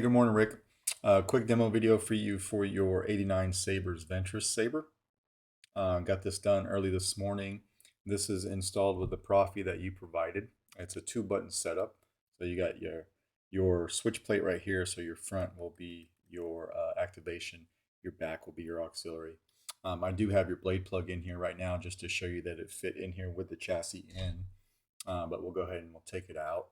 good morning, Rick. Quick demo video for you for your 89 Sabers Ventress Saber. Got this done early this morning. This is installed with the Proffie that you provided. It's a 2-button setup. So you got your switch plate right here. So your front will be your activation. Your back will be your auxiliary. I do have your blade plug in here right now just to show you that it fit in here with the chassis in. But we'll go ahead and we'll take it out.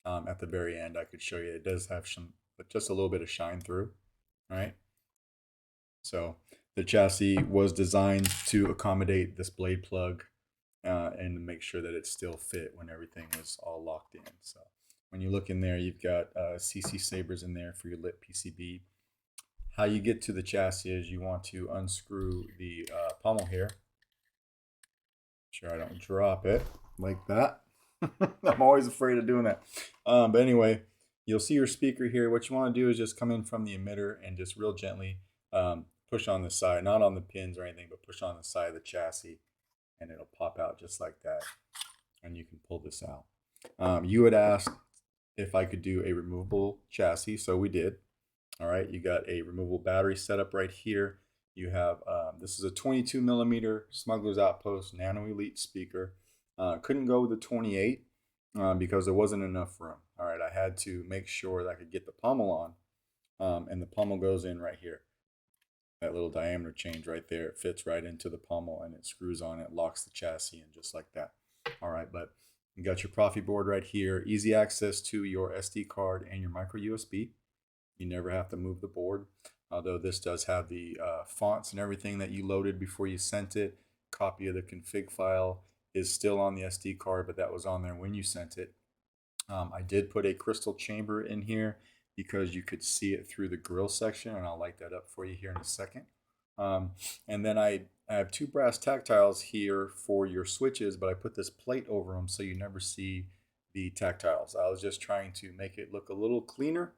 At the very end, I could show you it does have some, just a little bit of shine through, right? So the chassis was designed to accommodate this blade plug and make sure that it still fit when everything was all locked in. So when you look in there, you've got CC Sabers in there for your lit PCB. How you get to the chassis is you want to unscrew the pommel here. Sure I don't drop it like that. I'm always afraid of doing that. But anyway, you'll see your speaker here. What you want to do is just come in from the emitter and just real gently push on the side, not on the pins or anything, but push on the side of the chassis, and it'll pop out just like that. And you can pull this out. You had asked if I could do a removable chassis, so we did. All right, you got a removable battery setup right here. You have, this is a 22 millimeter Smuggler's Outpost Nano Elite speaker. Couldn't go with the 28 because there wasn't enough room. All right, I had to make sure that I could get the pommel on, and the pommel goes in right here. That little diameter change right there, it fits right into the pommel and it screws on, it locks the chassis in just like that. All right, but you got your Proffie board right here, easy access to your SD card and your micro USB. You never have to move the board, although this does have the fonts and everything that you loaded before you sent it. Copy of the config file is still on the SD card, but that was on there when you sent it. I did put a crystal chamber in here because you could see it through the grill section, and I'll light that up for you here in a second. And then I have 2 brass tactiles here for your switches, but I put this plate over them so you never see the tactiles. I was just trying to make it look a little cleaner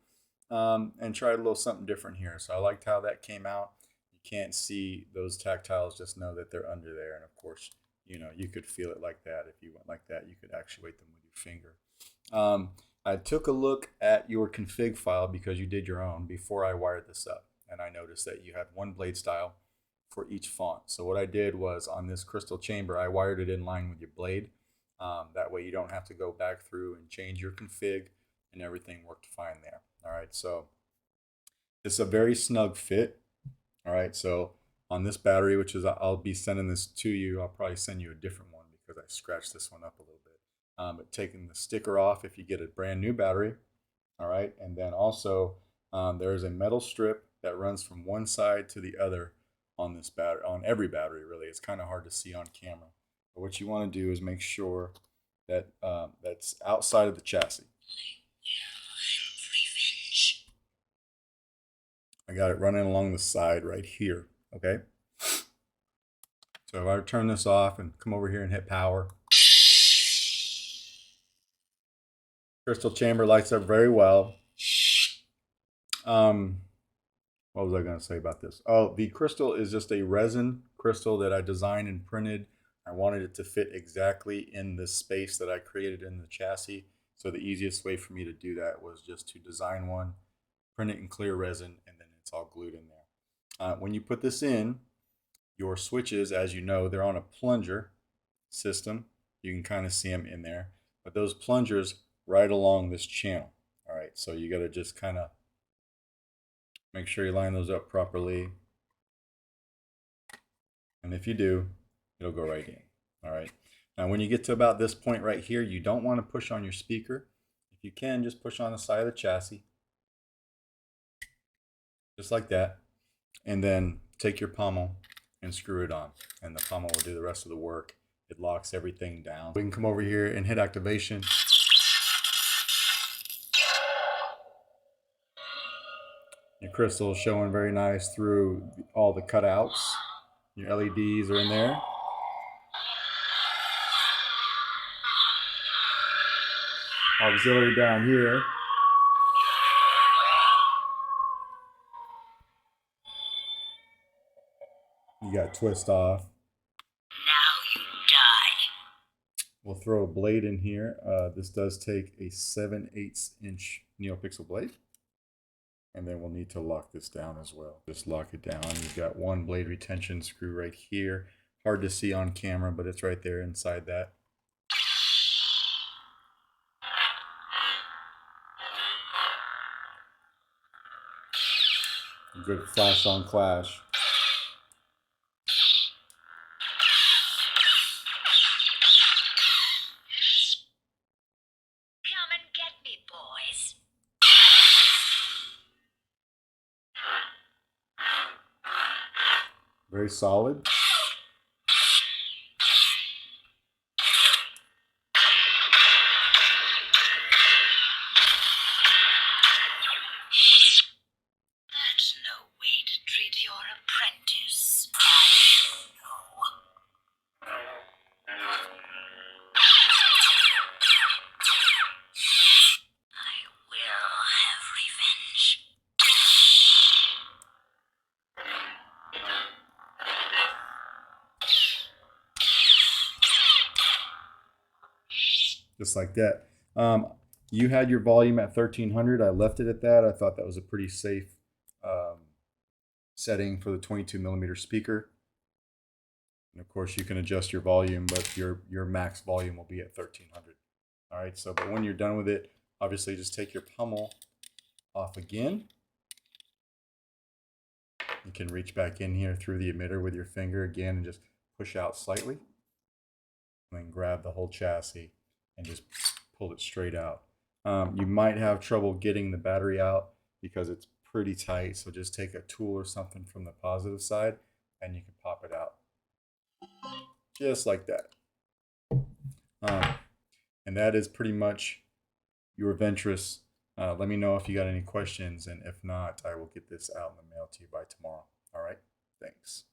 and try a little something different here. So I liked how that came out. You can't see those tactiles, just know that they're under there. And of course, you know, you could feel it like that. If you went like that, you could actuate them with your finger. I took a look at your config file because you did your own before I wired this up. And I noticed that you had 1 blade style for each font. So what I did was on this crystal chamber, I wired it in line with your blade. That way you don't have to go back through and change your config, and everything worked fine there. All right, so it's a very snug fit. All right, so on this battery, which is, I'll be sending this to you, I'll probably send you a different one because I scratched this one up a little bit. But taking the sticker off if you get a brand new battery. All right, and then also there's a metal strip that runs from one side to the other on this battery, on every battery really. It's kind of hard to see on camera. But what you want to do is make sure that that's outside of the chassis. I got it running along the side right here, okay? So if I turn this off and come over here and hit power, crystal chamber lights up very well. What was I going to say about this? Oh, the crystal is just a resin crystal that I designed and printed. I wanted it to fit exactly in the space that I created in the chassis. So the easiest way for me to do that was just to design one, print it in clear resin, and then it's all glued in there. When you put this in, your switches, as you know, they're on a plunger system. You can kind of see them in there, but those plungers right along this channel. All right, so you got to just kind of make sure you line those up properly. And if you do, it'll go right in. All right. Now, when you get to about this point right here, you don't want to push on your speaker. If you can, just push on the side of the chassis. Just like that. And then take your pommel and screw it on. And the pommel will do the rest of the work. It locks everything down. We can come over here and hit activation. Your crystal is showing very nice through all the cutouts. Your LEDs are in there. Auxiliary down here. You got twist off. Now you die. We'll throw a blade in here. This does take a 7/8 inch NeoPixel blade. And then we'll need to lock this down as well. Just lock it down. You've got one blade retention screw right here. Hard to see on camera, but it's right there inside that. Good flash on clash. Come and get me, boys. Very solid. That's no way to treat your apprentice. I will have revenge. Just like that. You had your volume at 1300. I left it at that. I thought that was a pretty safe setting for the 22 millimeter speaker. And of course, you can adjust your volume, but your max volume will be at 1300. All right. So, but when you're done with it, obviously, just take your pummel off again. You can reach back in here through the emitter with your finger again and just push out slightly. And then grab the whole chassis and just pull it straight out. You might have trouble getting the battery out because it's pretty tight. So just take a tool or something from the positive side and you can pop it out. Just like that. And that is pretty much your Ventress. Let me know if you got any questions, and if not, I will get this out in the mail to you by tomorrow. All right, thanks.